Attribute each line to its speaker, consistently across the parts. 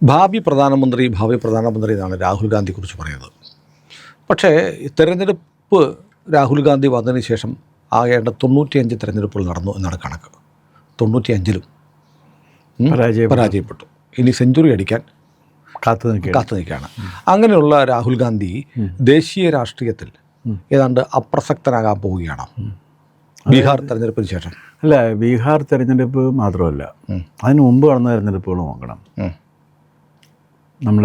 Speaker 1: ഭാവി പ്രധാനമന്ത്രി എന്നാണ് രാഹുൽ ഗാന്ധിയെക്കുറിച്ച് പറയുന്നത്. പക്ഷേ തെരഞ്ഞെടുപ്പ് രാഹുൽ ഗാന്ധി വന്നതിന് ശേഷം ആകേണ്ട 95 തെരഞ്ഞെടുപ്പുകൾ നടന്നു എന്നാണ് കണക്ക്. 95ലും പരാജയപ്പെട്ടു. ഇനി സെഞ്ചുറി അടിക്കാൻ കാത്തു നിൽക്കുകയാണ്. അങ്ങനെയുള്ള രാഹുൽ ഗാന്ധി ദേശീയ രാഷ്ട്രീയത്തിൽ ഏതാണ്ട് അപ്രസക്തനാകാൻ പോവുകയാണോ ബീഹാർ തെരഞ്ഞെടുപ്പിന് ശേഷം?
Speaker 2: അല്ല, ബീഹാർ തെരഞ്ഞെടുപ്പ് മാത്രമല്ല, അതിന് മുമ്പ് നടന്ന തെരഞ്ഞെടുപ്പുകൾ നോക്കണം. നമ്മൾ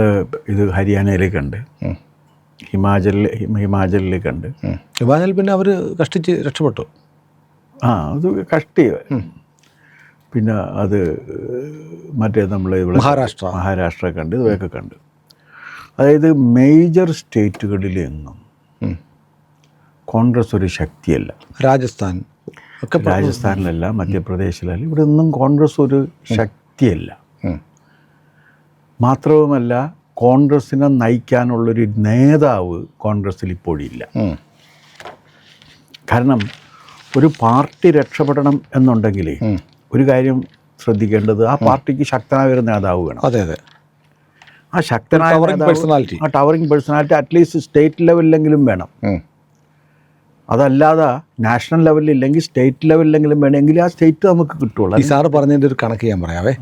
Speaker 2: ഇത് ഹരിയാനയിലേക്ക് ഉണ്ട്, ഹിമാചലിലേക്ക് ഉണ്ട്.
Speaker 1: ഹിമാചൽ പിന്നെ അവർ കഷ്ടിച്ച് രക്ഷപ്പെട്ടു.
Speaker 2: അത് കഷ്ടി. പിന്നെ അത് മറ്റേ നമ്മൾ ഇവിടെ മഹാരാഷ്ട്ര കണ്ട്, ഇതൊക്കെ കണ്ട്. അതായത് മേജർ സ്റ്റേറ്റുകളിലെങ്ങും കോൺഗ്രസ് ഒരു ശക്തിയല്ല. രാജസ്ഥാനിലല്ല, മധ്യപ്രദേശിലല്ല, ഇവിടെ ഒന്നും കോൺഗ്രസ് ഒരു ശക്തിയല്ല. മാത്രവുമല്ല, കോൺഗ്രസിനെ നയിക്കാനുള്ളൊരു നേതാവ് കോൺഗ്രസ്സിൽ ഇപ്പോഴില്ല. കാരണം ഒരു പാർട്ടി രക്ഷപ്പെടണം എന്നുണ്ടെങ്കിൽ ഒരു കാര്യം ശ്രദ്ധിക്കേണ്ടത്, ആ പാർട്ടിക്ക് ശക്തനായ ഒരു നേതാവ് വേണം.
Speaker 1: അതെ അതെ,
Speaker 2: ആ ശക്തനായ ടവറിങ് പേഴ്സണാലിറ്റി അറ്റ്ലീസ്റ്റ് സ്റ്റേറ്റ് ലെവലിലെങ്കിലും വേണം. അതല്ലാതെ നാഷണൽ ലെവലിൽ ഇല്ലെങ്കിൽ സ്റ്റേറ്റ് ലെവലിലെങ്കിലും വേണമെങ്കിൽ ആ സ്റ്റേറ്റ് നമുക്ക് കിട്ടുള്ളൂ.
Speaker 1: ഈ സാറ് പറഞ്ഞതിൻ്റെ ഒരു കണക്ക് ഞാൻ പറയാവേ.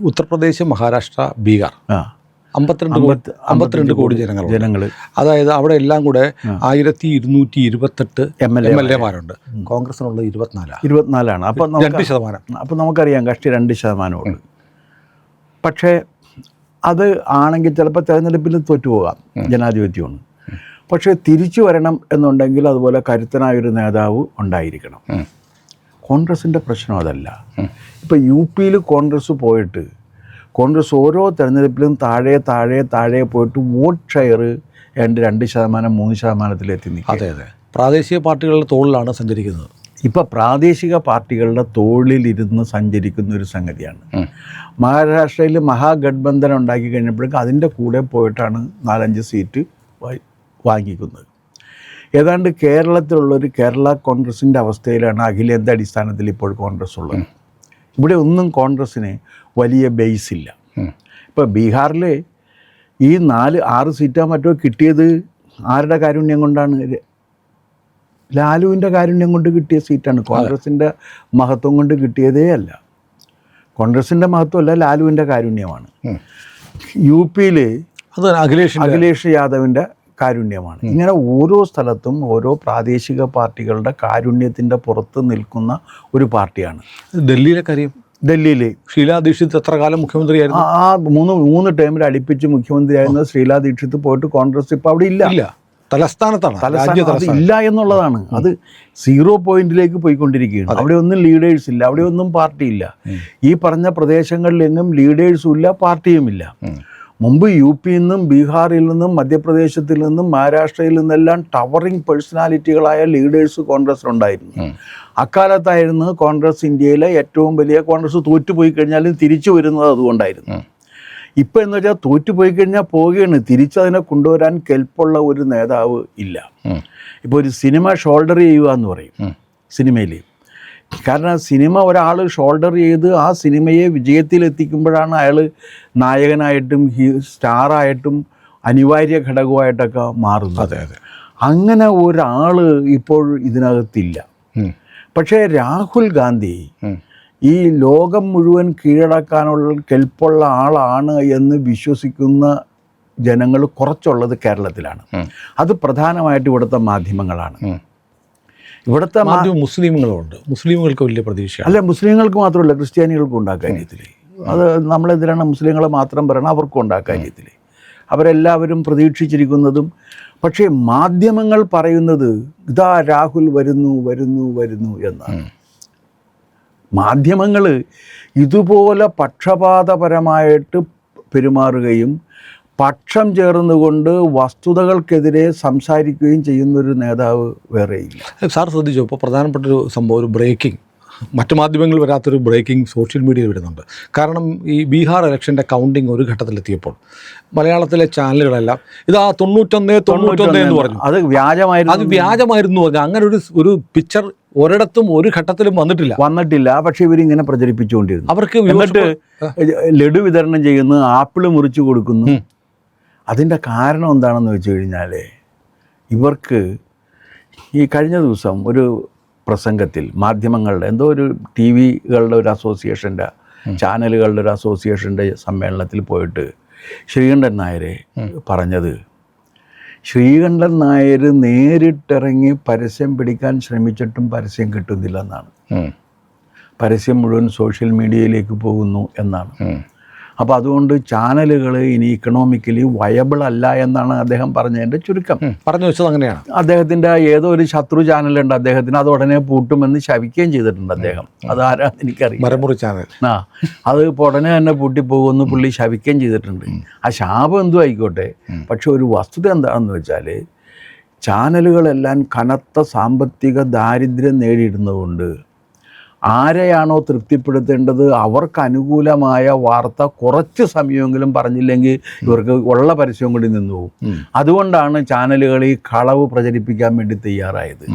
Speaker 1: ഉത്തർപ്രദേശ്, മഹാരാഷ്ട്ര, ബീഹാർ 52 കോടി ജനങ്ങൾ. അതായത് അവിടെ എല്ലാം കൂടെ 1228 MLA-മാരുണ്ട്. കോൺഗ്രസിനുള്ള 24
Speaker 2: അപ്പം
Speaker 1: 2%.
Speaker 2: അപ്പം നമുക്കറിയാം കഷ്ടി 2% പക്ഷേ അത് ആണെങ്കിൽ ചിലപ്പോൾ തെരഞ്ഞെടുപ്പിൽ തോറ്റുപോകാം, ജനാധിപത്യമാണ്. പക്ഷേ തിരിച്ചു വരണം എന്നുണ്ടെങ്കിൽ അതുപോലെ കരുത്തനായൊരു നേതാവ് ഉണ്ടായിരിക്കണം. കോൺഗ്രസിൻ്റെ പ്രശ്നം അതല്ല. ഇപ്പോൾ UP-യിൽ കോൺഗ്രസ് പോയിട്ട് കോൺഗ്രസ് ഓരോ തെരഞ്ഞെടുപ്പിലും താഴെ പോയിട്ട് വോട്ട് ഷെയർ 2%, 3%-ത്തിലെത്തി നിൽക്കും.
Speaker 1: അതെ അതെ, പ്രാദേശിക പാർട്ടികളുടെ തോളിലാണ് സഞ്ചരിക്കുന്നത്.
Speaker 2: ഇപ്പോൾ പ്രാദേശിക പാർട്ടികളുടെ തോളിലിരുന്ന് സഞ്ചരിക്കുന്ന ഒരു സംഗതിയാണ്. മഹാരാഷ്ട്രയിൽ മഹാഗഡ്ബന്ധനം ഉണ്ടാക്കി കഴിഞ്ഞപ്പോഴേക്കും അതിൻ്റെ കൂടെ പോയിട്ടാണ് 4-5 സീറ്റ് വാങ്ങിക്കുന്നത്. ഏതാണ്ട് കേരളത്തിലുള്ളൊരു കേരള കോൺഗ്രസിൻ്റെ അവസ്ഥയിലാണ് അഖിലേന്ത്യാ അടിസ്ഥാനത്തിൽ ഇപ്പോൾ കോൺഗ്രസ് ഉള്ളത്. ഇവിടെ ഒന്നും കോൺഗ്രസ്സിന് വലിയ ബേസ് ഇല്ല. ഇപ്പോൾ ബീഹാറിൽ ഈ 4-6 സീറ്റാ മറ്റോ കിട്ടിയത് ആരുടെ കാരുണ്യം കൊണ്ടാണ്? ലാലുവിൻ്റെ കാരുണ്യം കൊണ്ട് കിട്ടിയ സീറ്റാണ്. കോൺഗ്രസിൻ്റെ മഹത്വം കൊണ്ട് കിട്ടിയതേ അല്ല. കോൺഗ്രസിൻ്റെ മഹത്വമല്ല, ലാലുവിൻ്റെ കാരുണ്യമാണ്. UP-യിൽ
Speaker 1: അത്
Speaker 2: അഖിലേഷ് യാദവിൻ്റെ കാരുണ്യമാണ്. ഇങ്ങനെ ഓരോ സ്ഥലത്തും ഓരോ പ്രാദേശിക പാർട്ടികളുടെ കാരുണ്യത്തിൻ്റെ പുറത്ത് നിൽക്കുന്ന ഒരു പാർട്ടിയാണ്. ഡൽഹിയിൽ
Speaker 1: ഷീലാ ദീക്ഷിത് എത്ര കാലം മുഖ്യമന്ത്രിയായിരുന്നു?
Speaker 2: ആ 3 ടേമിൽ അടുപ്പിച്ച് മുഖ്യമന്ത്രിയായിരുന്ന ഷീലാ ദീക്ഷിത് പോയിട്ട് കോൺഗ്രസ് ഇപ്പോൾ അവിടെ ഇല്ല.
Speaker 1: തലസ്ഥാനത്താണ്
Speaker 2: ഇല്ല എന്നുള്ളതാണ്. അത് 0 പോയിന്റിലേക്ക് പോയിക്കൊണ്ടിരിക്കുകയാണ്. അവിടെ ഒന്നും ലീഡേഴ്സ് ഇല്ല, അവിടെ ഒന്നും പാർട്ടി ഇല്ല. ഈ പറഞ്ഞ പ്രദേശങ്ങളിലെങ്ങും ലീഡേഴ്സും ഇല്ല, പാർട്ടിയുമില്ല. മുമ്പ് UP-യിൽ നിന്നും ബീഹാറിൽ നിന്നും മധ്യപ്രദേശത്തിൽ നിന്നും മഹാരാഷ്ട്രയിൽ നിന്നെല്ലാം ടവറിങ് പേഴ്സണാലിറ്റികളായ ലീഡേഴ്സ് കോൺഗ്രസ്സിലുണ്ടായിരുന്നു. അക്കാലത്തായിരുന്നു കോൺഗ്രസ് ഇന്ത്യയിലെ ഏറ്റവും വലിയ. കോൺഗ്രസ് തോറ്റുപോയി കഴിഞ്ഞാലും തിരിച്ചു വരുന്നത് അതുകൊണ്ടായിരുന്നു. ഇപ്പം എന്ന് വെച്ചാൽ തോറ്റുപോയി കഴിഞ്ഞാൽ പോവുകയാണ്, തിരിച്ചതിനെ കൊണ്ടുവരാൻ കെൽപ്പുള്ള ഒരു നേതാവ് ഇല്ല. ഇപ്പോൾ ഒരു സിനിമ ഷോൾഡർ ചെയ്യുക എന്ന് പറയും സിനിമയിൽ. കാരണം സിനിമ ഒരാൾ ഷോൾഡർ ചെയ്ത് ആ സിനിമയെ വിജയത്തിലെത്തിക്കുമ്പോഴാണ് അയാൾ നായകനായിട്ടും സ്റ്റാറായിട്ടും അനിവാര്യ ഘടകമായിട്ടൊക്കെ മാറുന്നത്. അങ്ങനെ ഒരാൾ ഇപ്പോൾ ഇതിനകത്തില്ല. പക്ഷേ രാഹുൽ ഗാന്ധി ഈ ലോകം മുഴുവൻ കീഴടക്കാനുള്ള കെൽപ്പുള്ള ആളാണ് എന്ന് വിശ്വസിക്കുന്ന ജനങ്ങൾ കുറച്ചുള്ളത് കേരളത്തിലാണ്. അത് പ്രധാനമായിട്ട് ഇവിടുത്തെ മാധ്യമങ്ങളാണ്. ഇവിടുത്തെ
Speaker 1: മുസ്ലിമുകളുണ്ട്. മുസ്ലിമുകൾക്ക് വലിയ പ്രതീക്ഷ
Speaker 2: അല്ല, മുസ്ലിങ്ങൾക്ക് മാത്രമല്ല, ക്രിസ്ത്യാനികൾക്കും ഉണ്ട് ആ കാര്യത്തിൽ. അത് നമ്മളെതിരാണ് മുസ്ലിങ്ങളെ മാത്രം പറയണം, അവർക്കും ഉണ്ട് ആ കാര്യത്തിൽ. അവരെല്ലാവരും പ്രതീക്ഷിച്ചിരിക്കുന്നതും. പക്ഷേ മാധ്യമങ്ങൾ പറയുന്നത് ഇതാ രാഹുൽ വരുന്നു എന്നാണ്. മാധ്യമങ്ങൾ ഇതുപോലെ പക്ഷപാതപരമായിട്ട് പെരുമാറുകയും പക്ഷം ചേർന്നുകൊണ്ട് വസ്തുതകൾക്കെതിരെ സംസാരിക്കുകയും ചെയ്യുന്നൊരു നേതാവ് വേറെയില്ല.
Speaker 1: സാർ ശ്രദ്ധിച്ചോ, ഇപ്പോൾ പ്രധാനപ്പെട്ടൊരു സംഭവം, ഒരു ബ്രേക്കിംഗ്, മറ്റു മാധ്യമങ്ങളിൽ വരാത്തൊരു ബ്രേക്കിംഗ് സോഷ്യൽ മീഡിയയിൽ വരുന്നുണ്ട്. കാരണം ഈ ബീഹാർ ഇലക്ഷൻ്റെ കൗണ്ടിങ് ഒരു ഘട്ടത്തിലെത്തിയപ്പോൾ മലയാളത്തിലെ ചാനലുകളെല്ലാം ഇതാ 91 എന്ന് പറഞ്ഞു.
Speaker 2: അത് വ്യാജമായിരുന്നു
Speaker 1: പറഞ്ഞു. അങ്ങനെ ഒരു പിക്ചർ ഒരിടത്തും ഒരു ഘട്ടത്തിലും
Speaker 2: വന്നിട്ടില്ല. പക്ഷെ ഇവരിങ്ങനെ പ്രചരിപ്പിച്ചുകൊണ്ടിരുന്നു.
Speaker 1: അവർക്ക്
Speaker 2: എന്നിട്ട് ലഡു വിതരണം ചെയ്യുന്നു, ആപ്പിള് മുറിച്ച് കൊടുക്കുന്നു. അതിൻ്റെ കാരണം എന്താണെന്ന് വെച്ച് കഴിഞ്ഞാൽ ഇവർക്ക് ഈ കഴിഞ്ഞ ദിവസം ഒരു പ്രസംഗത്തിൽ മാധ്യമങ്ങളുടെ എന്തോ ഒരു TV-കളുടെ ഒരു അസോസിയേഷൻ്റെ ചാനലുകളുടെ ഒരു അസോസിയേഷൻ്റെ സമ്മേളനത്തിൽ പോയിട്ട് ശ്രീകണ്ഠൻ നായർ പറഞ്ഞത്, ശ്രീകണ്ഠൻ നായർ നേരിട്ടിറങ്ങി പരസ്യം പിടിക്കാൻ ശ്രമിച്ചിട്ടും പരസ്യം കിട്ടുന്നില്ലെന്നാണ്. പരസ്യം മുഴുവൻ സോഷ്യൽ മീഡിയയിലേക്ക് പോകുന്നു എന്നാണ്. അപ്പോൾ അതുകൊണ്ട് ചാനലുകൾ ഇനി ഇക്കണോമിക്കലി വയബിൾ അല്ല എന്നാണ് അദ്ദേഹം പറഞ്ഞതിൻ്റെ ചുരുക്കം.
Speaker 1: പറഞ്ഞു വെച്ചത് അങ്ങനെയാണ്.
Speaker 2: അദ്ദേഹത്തിൻ്റെ ഏതോ ഒരു ശത്രു ചാനലുണ്ട് അദ്ദേഹത്തിന്, അത് ഉടനെ പൂട്ടുമെന്ന് ശപിക്കുകയും ചെയ്തിട്ടുണ്ട് അദ്ദേഹം. അതാരാന്ന് എനിക്കറിയാം.
Speaker 1: മരമുറി ചാനൽ.
Speaker 2: അത് ഇപ്പോൾ ഉടനെ തന്നെ പൂട്ടിപ്പോകുമെന്ന് പുള്ളി ശപിക്കുകയും ചെയ്തിട്ടുണ്ട്. ആ ശാപം എന്തും ആയിക്കോട്ടെ. പക്ഷെ ഒരു വസ്തുത എന്താണെന്ന് വെച്ചാൽ ചാനലുകളെല്ലാം കനത്ത സാമ്പത്തിക ദാരിദ്ര്യം നേടിയിരുന്നതുകൊണ്ട് ആരെയാണോ തൃപ്തിപ്പെടുത്തേണ്ടത് അവർക്ക് അനുകൂലമായ വാർത്ത കുറച്ച് സമയമെങ്കിലും പറഞ്ഞില്ലെങ്കിൽ ഇവർക്ക് ഉള്ള പരസ്യം കൂടി നിന്നു പോകും. അതുകൊണ്ടാണ് ചാനലുകൾ ഈ കളവ് പ്രചരിപ്പിക്കാൻ വേണ്ടി തയ്യാറായത്.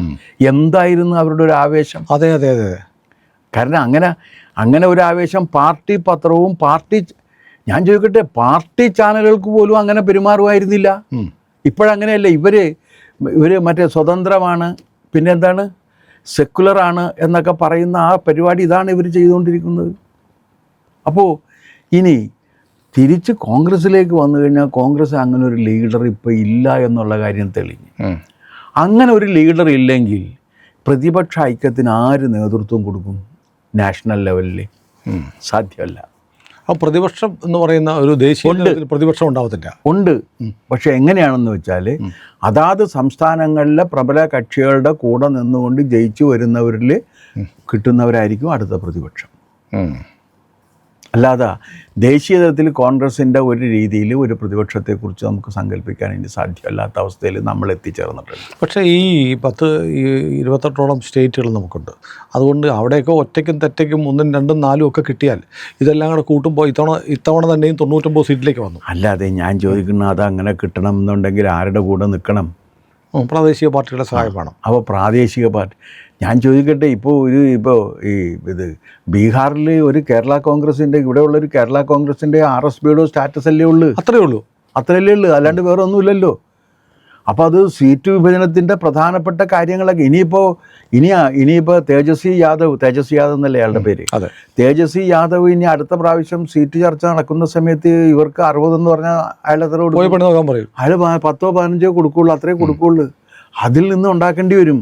Speaker 2: എന്തായിരുന്നു അവരുടെ ഒരു ആവേശം?
Speaker 1: അതെ.
Speaker 2: കാരണം അങ്ങനെ ഒരു ആവേശം പാർട്ടി പത്രവും ഞാൻ ചോദിക്കട്ടെ, പാർട്ടി ചാനലുകൾക്ക് പോലും അങ്ങനെ പെരുമാറുമായിരുന്നില്ല. ഇപ്പോഴങ്ങനെയല്ല. ഇവർ മറ്റേ സ്വതന്ത്രമാണ്, പിന്നെന്താണ് സെക്കുലറാണ് എന്നൊക്കെ പറയുന്ന ആ പരിപാടി ഇതാണ് ഇവർ ചെയ്തുകൊണ്ടിരിക്കുന്നത്. അപ്പോൾ ഇനി തിരിച്ച് കോൺഗ്രസ്സിലേക്ക് വന്നു കഴിഞ്ഞാൽ കോൺഗ്രസ് അങ്ങനെ ഒരു ലീഡർ ഇപ്പോൾ ഇല്ല എന്നുള്ള കാര്യം തെളിഞ്ഞു. അങ്ങനെ ഒരു ലീഡർ ഇല്ലെങ്കിൽ പ്രതിപക്ഷ ഐക്യത്തിന് ആര് നേതൃത്വം കൊടുക്കും? നാഷണൽ ലെവലിൽ സാധ്യമല്ല.
Speaker 1: അപ്പോൾ പ്രതിപക്ഷം എന്ന് പറയുന്ന ഒരു ദേശീയ പ്രതിപക്ഷം ഉണ്ടാവത്തില്ല.
Speaker 2: ഉണ്ട്. പക്ഷെ എങ്ങനെയാണെന്ന് വെച്ചാൽ അതാത് സംസ്ഥാനങ്ങളിലെ പ്രബല കക്ഷികളുടെ കൂടെ നിന്നുകൊണ്ട് ജയിച്ചു വരുന്നവരിൽ കിട്ടുന്നവരായിരിക്കും അടുത്ത പ്രതിപക്ഷം. അല്ലാതെ ദേശീയ തലത്തിൽ കോൺഗ്രസിൻ്റെ ഒരു രീതിയിൽ ഒരു പ്രതിപക്ഷത്തെക്കുറിച്ച് നമുക്ക് സങ്കല്പിക്കാൻ ഇനി സാധ്യമല്ലാത്ത അവസ്ഥയിൽ നമ്മൾ എത്തിച്ചേർന്നിട്ടുണ്ട്.
Speaker 1: പക്ഷേ ഈ 28ഓളം സ്റ്റേറ്റുകൾ നമുക്കുണ്ട്. അതുകൊണ്ട് അവിടെയൊക്കെ ഒറ്റയ്ക്കും തെറ്റയ്ക്കും 1, 2, 4 ഒക്കെ കിട്ടിയാൽ ഇതെല്ലാം കൂടെ കൂട്ടുമ്പോൾ ഇത്തവണ തന്നെയും 99 സീറ്റിലേക്ക് വന്നു.
Speaker 2: അല്ലാതെ ഞാൻ ചോദിക്കുന്ന അത് അങ്ങനെ കിട്ടണം എന്നുണ്ടെങ്കിൽ ആരുടെ കൂടെ നിൽക്കണം?
Speaker 1: പ്രാദേശിക പാർട്ടികളുടെ സഹായം വേണം.
Speaker 2: അപ്പോൾ പ്രാദേശിക പാർട്ടി ഞാൻ ചോദിക്കട്ടെ, ഇപ്പോൾ ഇത് ബീഹാറിൽ ഒരു കേരള കോൺഗ്രസിൻ്റെ, ഇവിടെയുള്ളൊരു കേരള കോൺഗ്രസിൻ്റെ RSPയുടെ സ്റ്റാറ്റസ് അല്ലേ ഉള്ളൂ? അത്രയല്ലേ ഉള്ളൂ, അല്ലാണ്ട് വേറെ ഒന്നുമില്ലല്ലോ. അപ്പോൾ അത് സീറ്റ് വിഭജനത്തിൻ്റെ പ്രധാനപ്പെട്ട കാര്യങ്ങളൊക്കെ ഇനിയിപ്പോൾ തേജസ്വി യാദവ് എന്നല്ലേ അയാളുടെ പേര്, തേജസ്വി യാദവ് ഇനി അടുത്ത പ്രാവശ്യം സീറ്റ് ചർച്ച നടക്കുന്ന സമയത്ത് ഇവർക്ക് 60 എന്ന് പറഞ്ഞാൽ അയാൾ എത്ര കൊടുക്കും? അയാൾ 10ഓ 15ഓ കൊടുക്കുള്ളൂ, അത്രേ കൊടുക്കുള്ളൂ. അതിൽ നിന്ന് ഉണ്ടാക്കേണ്ടി വരും.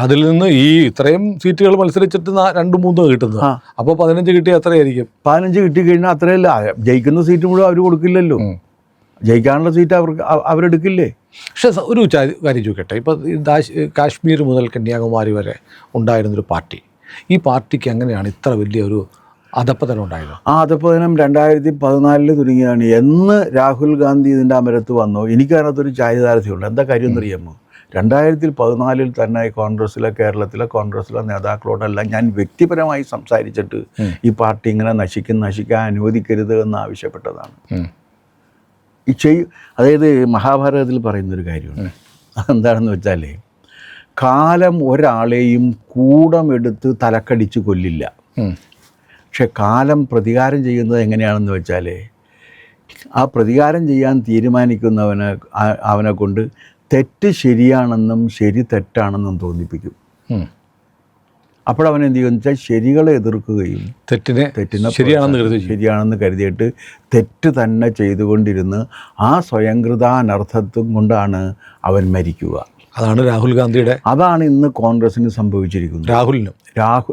Speaker 1: അതിൽ നിന്ന് ഈ ഇത്രയും സീറ്റുകൾ മത്സരിച്ചിട്ട് 2-3 കിട്ടുന്നത്. അപ്പോൾ 15 കിട്ടിയാൽ എത്രയായിരിക്കും? 15 കിട്ടിക്കഴിഞ്ഞാൽ അത്രയല്ല. ജയിക്കുന്ന സീറ്റ് മുഴുവൻ അവർ കൊടുക്കില്ലല്ലോ. ജയിക്കാനുള്ള സീറ്റ് അവരെടുക്കില്ലേ? പക്ഷേ ഒരു കാര്യം ചോദിക്കട്ടെ, ഇപ്പോൾ കാശ്മീർ മുതൽ കന്യാകുമാരി വരെ ഉണ്ടായിരുന്നൊരു പാർട്ടി, ഈ പാർട്ടിക്ക് എങ്ങനെയാണ് ഇത്ര വലിയൊരു അധപ്പതനം ഉണ്ടായത്?
Speaker 2: ആ അധപ്പതനം 2014 തുടങ്ങിയതാണ്. എന്ന് രാഹുൽ ഗാന്ധി ഇതിൻ്റെ അമരത്ത് വന്നോ, എനിക്കതിനകത്തൊരു ചാരിതാർത്ഥ്യമുണ്ട്. എന്താ കാര്യം എന്നറിയാമോ? 2014 തന്നെ കേരളത്തിലെ കോൺഗ്രസ്സിലെ നേതാക്കളോടെല്ലാം ഞാൻ വ്യക്തിപരമായി സംസാരിച്ചിട്ട് ഈ പാർട്ടി ഇങ്ങനെ നശിക്കാൻ അനുവദിക്കരുത് എന്ന് ആവശ്യപ്പെട്ടതാണ്. അതായത് മഹാഭാരതത്തിൽ പറയുന്നൊരു കാര്യമുണ്ട്. അതെന്താണെന്ന് വെച്ചാൽ കാലം ഒരാളെയും കൂടമെടുത്ത് തലക്കടിച്ച് കൊല്ലില്ല. പക്ഷെ കാലം പ്രതികാരം ചെയ്യുന്നത് എങ്ങനെയാണെന്ന് വെച്ചാൽ ആ പ്രതികാരം ചെയ്യാൻ അവനെ കൊണ്ട് തെറ്റ് ശരിയാണെന്നും ശരി തെറ്റാണെന്നും തോന്നിപ്പിക്കും. അപ്പോഴവൻ എന്ത് ചെയ്യുമെന്ന് വെച്ചാൽ ശരികളെ എതിർക്കുകയും തെറ്റിനെ ശരിയാണെന്ന് കരുതിയിട്ട് തെറ്റ് തന്നെ ചെയ്തുകൊണ്ടിരുന്ന് ആ സ്വയംകൃത അനർത്ഥത്വം കൊണ്ടാണ് അവൻ മരിക്കുക.
Speaker 1: അതാണ് അതാണ്
Speaker 2: ഇന്ന് കോൺഗ്രസിന് സംഭവിച്ചിരിക്കുന്നത്.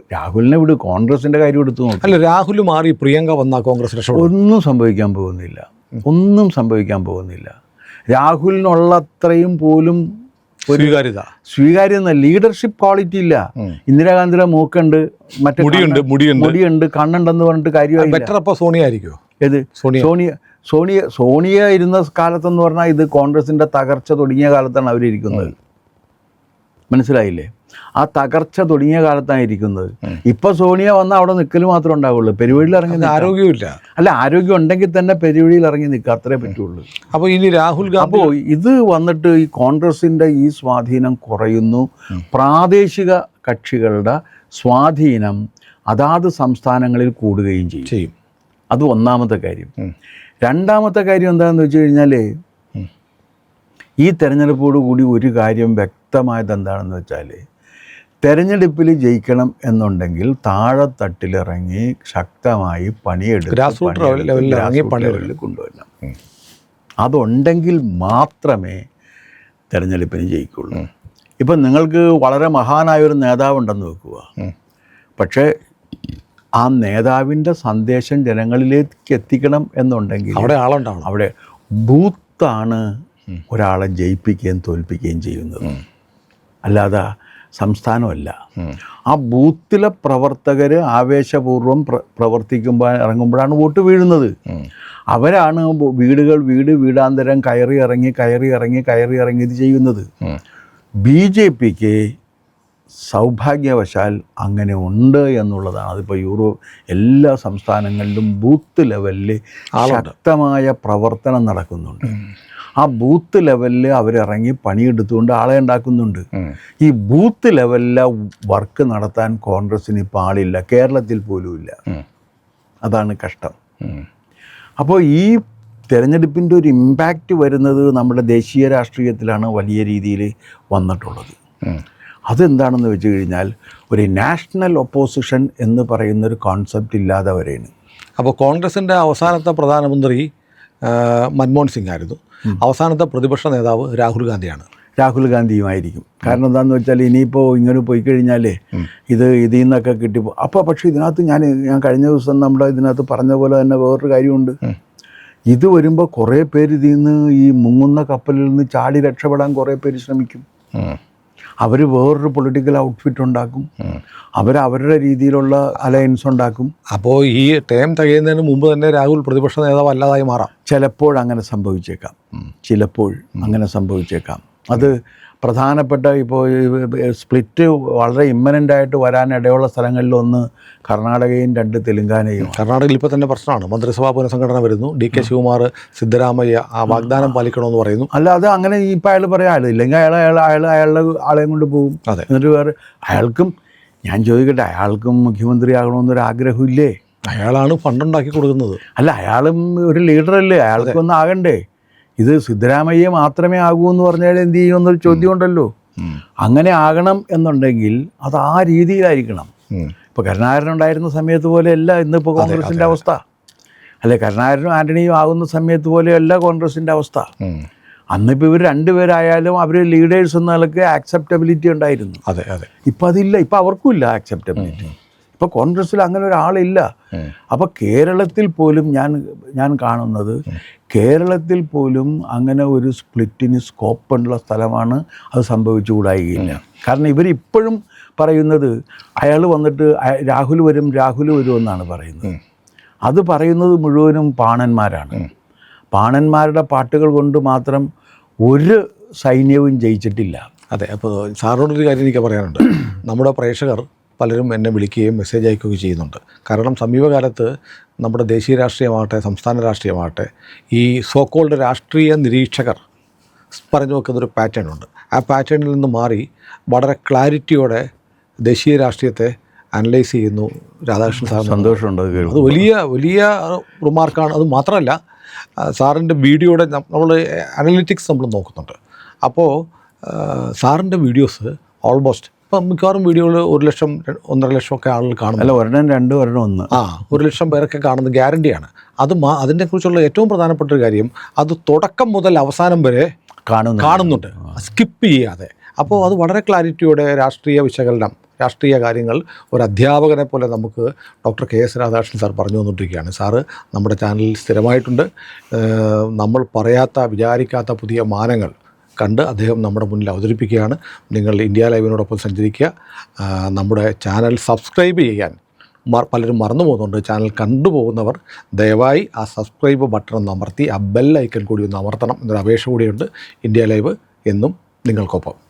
Speaker 2: രാഹുലിനെ വിട്, കോൺഗ്രസിൻ്റെ കാര്യം എടുത്തു നോക്കും.
Speaker 1: അല്ല, രാഹുൽ മാറി പ്രിയങ്ക വന്ന കോൺഗ്രസ്
Speaker 2: ഒന്നും സംഭവിക്കാൻ പോകുന്നില്ല. രാഹുലിനുള്ളത്രയും പോലും സ്വീകാര്യത ലീഡർഷിപ്പ് ക്വാളിറ്റി ഇല്ല. ഇന്ദിരാഗാന്ധിയുടെ മൂക്കുണ്ട്, മറ്റേ മുടിയുണ്ട്, കണ്ണുണ്ടെന്ന് പറഞ്ഞിട്ട് കാര്യമായി. സോണിയ ഇരുന്ന കാലത്തെന്ന് പറഞ്ഞാൽ ഇത് കോൺഗ്രസിന്റെ തകർച്ച തുടങ്ങിയ കാലത്താണ് അവരിയ്ക്കുന്നത്. മനസ്സിലായില്ലേ? ആ തകർച്ച തുടങ്ങിയ കാലത്താണ് ഇരിക്കുന്നത്. ഇപ്പൊ സോണിയ വന്നാൽ അവിടെ നിൽക്കൽ മാത്രമേ ഉണ്ടാവുള്ളൂ. പെരുവഴിയിൽ ഇറങ്ങി
Speaker 1: ആരോഗ്യമില്ല.
Speaker 2: ആരോഗ്യം ഉണ്ടെങ്കിൽ തന്നെ പെരുവഴിയിൽ ഇറങ്ങി നിൽക്കുക, അത്രേ പറ്റുള്ളൂ.
Speaker 1: അപ്പോൾ ഇനി രാഹുൽ ഗാന്ധി,
Speaker 2: അപ്പോൾ ഇത് വന്നിട്ട് ഈ കോൺഗ്രസിന്റെ ഈ സ്വാധീനം കുറയുന്നു. പ്രാദേശിക കക്ഷികളുടെ സ്വാധീനം അതാത് സംസ്ഥാനങ്ങളിൽ കൂടുകയും ചെയ്യും. അത് ഒന്നാമത്തെ കാര്യം. രണ്ടാമത്തെ കാര്യം എന്താണെന്ന് വെച്ച് കഴിഞ്ഞാൽ ഈ തെരഞ്ഞെടുപ്പോടുകൂടി ഒരു കാര്യം വ്യക്തമായത് എന്താണെന്ന് വെച്ചാൽ തെരഞ്ഞെടുപ്പിൽ ജയിക്കണം എന്നുണ്ടെങ്കിൽ താഴെത്തട്ടിലിറങ്ങി ശക്തമായി പണിയെടുത്ത് കൊണ്ടുവരണം. അതുണ്ടെങ്കിൽ മാത്രമേ തെരഞ്ഞെടുപ്പിന് ജയിക്കുള്ളൂ. ഇപ്പം നിങ്ങൾക്ക് വളരെ മഹാനായൊരു നേതാവുണ്ടെന്ന് വെക്കുക, പക്ഷേ ആ നേതാവിൻ്റെ സന്ദേശം ജനങ്ങളിലേക്ക് എത്തിക്കണം എന്നുണ്ടെങ്കിൽ അവിടെ ബൂത്താണ് ഒരാളെ ജയിപ്പിക്കുകയും തോൽപ്പിക്കുകയും ചെയ്യുന്നത്, അല്ലാതെ സംസ്ഥാനമല്ല. ആ ബൂത്തിലെ പ്രവർത്തകർ ആവേശപൂർവ്വം ഇറങ്ങുമ്പോഴാണ് വോട്ട് വീഴുന്നത്. അവരാണ് വീടാന്തരം കയറി ഇറങ്ങി ഇത് ചെയ്യുന്നത്. BJPക്ക് സൗഭാഗ്യവശാൽ അങ്ങനെ ഉണ്ട് എന്നുള്ളതാണ്. അതിപ്പോൾ എല്ലാ സംസ്ഥാനങ്ങളിലും ബൂത്ത് ലെവലിൽ ശക്തമായ പ്രവർത്തനം നടക്കുന്നുണ്ട്. ആ ബൂത്ത് ലെവലിൽ അവരിറങ്ങി പണിയെടുത്തുകൊണ്ട് ആളെ ഉണ്ടാക്കുന്നുണ്ട്. ഈ ബൂത്ത് ലെവലിലെ വർക്ക് നടത്താൻ കോൺഗ്രസ്സിന് ഇപ്പോൾ ആളില്ല, കേരളത്തിൽ പോലും ഇല്ല. അതാണ് കഷ്ടം. അപ്പോൾ ഈ തെരഞ്ഞെടുപ്പിൻ്റെ ഒരു ഇമ്പാക്റ്റ് വരുന്നത് നമ്മുടെ ദേശീയ രാഷ്ട്രീയത്തിലാണ് വലിയ രീതിയിൽ വന്നിട്ടുള്ളത്. അതെന്താണെന്ന് വെച്ച് കഴിഞ്ഞാൽ ഒരു നാഷണൽ ഒപ്പോസിഷൻ എന്ന് പറയുന്നൊരു കോൺസെപ്റ്റ് ഇല്ലാതെ വരെയാണ്.
Speaker 1: അപ്പോൾ കോൺഗ്രസിൻ്റെ അവസാനത്തെ പ്രധാനമന്ത്രി മൻമോഹൻ സിംഗ് ആയിരുന്നു. അവസാനത്തെ പ്രതിപക്ഷ നേതാവ് രാഹുൽ
Speaker 2: ഗാന്ധിയുമായിരിക്കും. കാരണം എന്താണെന്ന് വെച്ചാൽ ഇനിയിപ്പോൾ ഇങ്ങനെ പോയി കഴിഞ്ഞാൽ ഇതിൽ നിന്നൊക്കെ കിട്ടിപ്പോ അപ്പോൾ പക്ഷേ ഇതിനകത്ത് ഞാൻ കഴിഞ്ഞ ദിവസം നമ്മുടെ ഇതിനകത്ത് പറഞ്ഞ പോലെ തന്നെ വേറൊരു കാര്യമുണ്ട്. ഇത് വരുമ്പോൾ കുറേ പേര് ഇതിൽ നിന്ന് ഈ മുങ്ങുന്ന കപ്പലിൽ നിന്ന് ചാടി രക്ഷപ്പെടാൻ കുറേ പേര് ശ്രമിക്കും. അവർ വേറൊരു പൊളിറ്റിക്കൽ ഔട്ട്ഫിറ്റ് ഉണ്ടാക്കും, അവരുടെ രീതിയിലുള്ള അലയൻസ് ഉണ്ടാക്കും.
Speaker 1: അപ്പോൾ ഈ ടൈം തികയുന്നതിന് മുമ്പ് തന്നെ രാഹുൽ പ്രതിപക്ഷ നേതാവ് അല്ലാതായി മാറാം.
Speaker 2: ചിലപ്പോൾ അങ്ങനെ സംഭവിച്ചേക്കാം. അത് പ്രധാനപ്പെട്ട ഇപ്പോൾ സ്പ്ലിറ്റ് വളരെ ഇമ്മനൻ്റായിട്ട് വരാനിടയുള്ള സ്ഥലങ്ങളിലൊന്ന് കർണാടകയും 2 തെലുങ്കാനയും.
Speaker 1: കർണാടകയിൽ ഇപ്പോൾ തന്നെ പ്രശ്നമാണ്. മന്ത്രിസഭാ പുനഃസംഘടന വരുന്നു. DK ശിവകുമാർ സിദ്ധരാമയ്യ ആ വാഗ്ദാനം പാലിക്കണമെന്ന് പറയുന്നു.
Speaker 2: അല്ല, അത് അങ്ങനെ ഇപ്പോൾ അയാൾ പറയാം, ഇല്ലെങ്കിൽ അയാളുടെ ആളെയും കൊണ്ട് പോകും.
Speaker 1: അതെ.
Speaker 2: എന്നിട്ട് വേറെ അയാൾക്കും ഞാൻ ചോദിക്കട്ടെ, അയാൾക്കും മുഖ്യമന്ത്രി ആകണമെന്നൊരു ആഗ്രഹമില്ലേ?
Speaker 1: അയാളാണ് ഫണ്ടുണ്ടാക്കി കൊടുക്കുന്നത്.
Speaker 2: അല്ല, അയാളും ഒരു ലീഡറല്ലേ, അയാൾക്കൊന്നും ആകണ്ടേ? ഇത് സിദ്ധരാമയ്യ മാത്രമേ ആകൂ എന്ന് പറഞ്ഞാൽ എന്ത് ചെയ്യുമെന്നൊരു ചോദ്യമുണ്ടല്ലോ. അങ്ങനെ ആകണം എന്നുണ്ടെങ്കിൽ അത് ആ രീതിയിലായിരിക്കണം. ഇപ്പോൾ കരുണാകരനുണ്ടായിരുന്ന സമയത്ത് പോലെയല്ല ഇന്നിപ്പോൾ കോൺഗ്രസിൻ്റെ അവസ്ഥ, അല്ലെ? കരുണാകരനും ആൻ്റണിയും ആകുന്ന സമയത്ത് പോലെയല്ല കോൺഗ്രസിൻ്റെ അവസ്ഥ. അന്നിപ്പോൾ ഇവർ 2 പേരായാലും അവർ ലീഡേഴ്സ് എന്ന നിലയ്ക്ക് ആക്സെപ്റ്റബിലിറ്റി ഉണ്ടായിരുന്നു.
Speaker 1: അതെ.
Speaker 2: ഇപ്പം അതില്ല. ഇപ്പം അവർക്കും ഇല്ല ആക്സെപ്റ്റബിലിറ്റി. ഇപ്പോൾ കോൺഗ്രസ്സിൽ അങ്ങനെ ഒരാളില്ല. അപ്പോൾ കേരളത്തിൽ പോലും ഞാൻ കാണുന്നത്, കേരളത്തിൽ പോലും അങ്ങനെ ഒരു സ്പ്ലിറ്റിന് സ്കോപ്പുള്ള സ്ഥലമാണ്. അത് സംഭവിച്ചുകൂടായില്ല. കാരണം ഇവരിപ്പോഴും പറയുന്നത് അയാൾ വന്നിട്ട് രാഹുൽ വരും എന്നാണ് പറയുന്നത്. അത് പറയുന്നത് മുഴുവനും പാണന്മാരാണ്. പാണന്മാരുടെ പാട്ടുകൾ കൊണ്ട് മാത്രം ഒരു സൈന്യവും ജയിച്ചിട്ടില്ല.
Speaker 1: അതെ. അപ്പോൾ സാറിനോടൊരു കാര്യം എനിക്ക് പറയാനുണ്ട്. നമ്മുടെ പ്രേക്ഷകർ പലരും എന്നെ വിളിക്കുകയും മെസ്സേജ് അയക്കുകയും ചെയ്യുന്നുണ്ട്. കാരണം സമീപകാലത്ത് നമ്മുടെ ദേശീയ രാഷ്ട്രീയമാകട്ടെ സംസ്ഥാന രാഷ്ട്രീയമാകട്ടെ ഈ സോക്കോൾഡ് രാഷ്ട്രീയ നിരീക്ഷകർ പറഞ്ഞു വെക്കുന്നൊരു പാറ്റേൺ ഉണ്ട്. ആ പാറ്റേണിൽ നിന്ന് മാറി വളരെ ക്ലാരിറ്റിയോടെ ദേശീയ രാഷ്ട്രീയത്തെ അനലൈസ് ചെയ്യുന്നു രാധാകൃഷ്ണൻ സാർ.
Speaker 2: സന്തോഷമുണ്ട്.
Speaker 1: അത് വലിയ റിമാർക്കാണ്. അത് മാത്രമല്ല, സാറിൻ്റെ വീഡിയോയുടെ നമ്മൾ അനലിറ്റിക്സ് നമ്മൾ നോക്കുന്നുണ്ട്. അപ്പോൾ സാറിൻ്റെ വീഡിയോസ് ഓൾമോസ്റ്റ് ഇപ്പം മിക്കവാറും വീഡിയോകൾ 1 ലക്ഷം 1.5 ലക്ഷം ഒക്കെ ആളുകൾ കാണുന്നു.
Speaker 2: അല്ല, 1 2 1
Speaker 1: 1 ലക്ഷം പേരൊക്കെ കാണുന്നത് ഗ്യാരണ്ടിയാണ്. അതിനെക്കുറിച്ചുള്ള ഏറ്റവും പ്രധാനപ്പെട്ട ഒരു കാര്യം, അത് തുടക്കം മുതൽ അവസാനം വരെ കാണുന്നുണ്ട്, സ്കിപ്പ് ചെയ്യാതെ. അപ്പോൾ അത് വളരെ ക്ലാരിറ്റിയോടെ രാഷ്ട്രീയ വിശകലനം, രാഷ്ട്രീയ കാര്യങ്ങൾ ഒരു അധ്യാപകനെ പോലെ നമുക്ക് ഡോക്ടർ KS രാധാകൃഷ്ണൻ സാർ പറഞ്ഞു തന്നിട്ടിരിക്കുകയാണ്. സാറ് നമ്മുടെ ചാനലിൽ സ്ഥിരമായിട്ടുണ്ട്. നമ്മൾ വിചാരിക്കാത്ത പുതിയ മാനങ്ങൾ കണ്ട് അദ്ദേഹം നമ്മുടെ മുന്നിൽ അവതരിപ്പിക്കുകയാണ്. നിങ്ങൾ ഇന്ത്യ ലൈവിനോടൊപ്പം സഞ്ചരിക്കുക. നമ്മുടെ ചാനൽ സബ്സ്ക്രൈബ് ചെയ്യാൻ പലരും മറന്നു പോകുന്നുണ്ട്. ചാനൽ കണ്ടുപോകുന്നവർ ദയവായി ആ സബ്സ്ക്രൈബ് ബട്ടൺ ഒന്ന് അമർത്തി ആ ബെൽ ഐക്കൺ കൂടി ഒന്ന് അമർത്തണം എന്നൊരു അപേക്ഷ കൂടിയുണ്ട്. ഇന്ത്യ ലൈവ് എന്നും നിങ്ങൾക്കൊപ്പം.